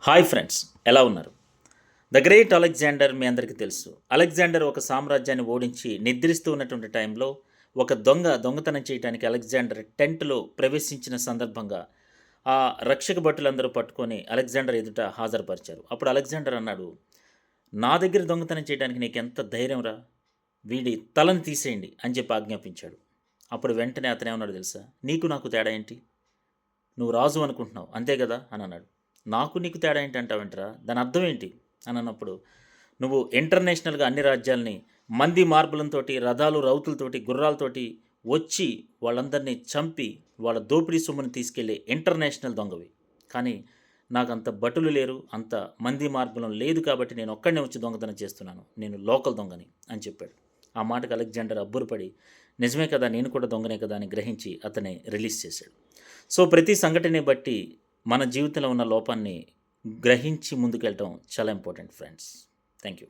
Hi friends, ఎలా ఉన్నారు? The great Alexander మీ అందరికీ తెలుసు. అలెగ్జాండర్ ఒక సామ్రాజ్యాన్ని ఓడించి నిద్రిస్తూ ఉన్నటువంటి టైంలో ఒక దొంగతనం చేయడానికి అలెగ్జాండర్ టెంట్లో ప్రవేశించిన సందర్భంగా ఆ రక్షక భటులందరూ పట్టుకొని అలెగ్జాండర్ ఎదుట హాజరుపరిచారు. అప్పుడు అలెగ్జాండర్ అన్నాడు, నా దగ్గర దొంగతనం చేయడానికి నీకు ఎంత ధైర్యం రా, వీడి తలను తీసేయండి అని చెప్పి ఆజ్ఞాపించాడు. అప్పుడు వెంటనే అతను ఏమన్నాడు తెలుసా, నీకు నాకు తేడా ఏంటి, నువ్వు రాజు అనుకుంటున్నావు అంతే కదా అని అన్నాడు. నాకు నీకు తేడా ఏంటి అంటావేంటరా, దాని అర్థం ఏంటి అని అన్నప్పుడు, నువ్వు ఇంటర్నేషనల్గా అన్ని రాజ్యాలని మంది మార్బులంతోటి, రథాలు రౌతులతోటి, గుర్రాలతోటి వచ్చి వాళ్ళందరినీ చంపి వాళ్ళ దోపిడీ సొమ్ముని తీసుకెళ్ళే ఇంటర్నేషనల్ దొంగవి. కానీ నాకు అంత భటులు లేరు, అంత మంది మార్బులం లేదు, కాబట్టి నేను ఒక్కడనే వచ్చి దొంగతనం చేస్తున్నాను, నేను లోకల్ దొంగని అని చెప్పాడు. ఆ మాటకు అలెగ్జాండర్ అబ్బురపడి, నిజమే కదా, నేను కూడా దొంగనే కదా అని గ్రహించి అతన్ని రిలీజ్ చేశాడు. సో ప్రతి సంఘటనని బట్టి మన జీవితంలో ఉన్న లోపాన్ని గ్రహించి ముందుకెళ్ళటం చాలా ఇంపార్టెంట్ ఫ్రెండ్స్. Thank you.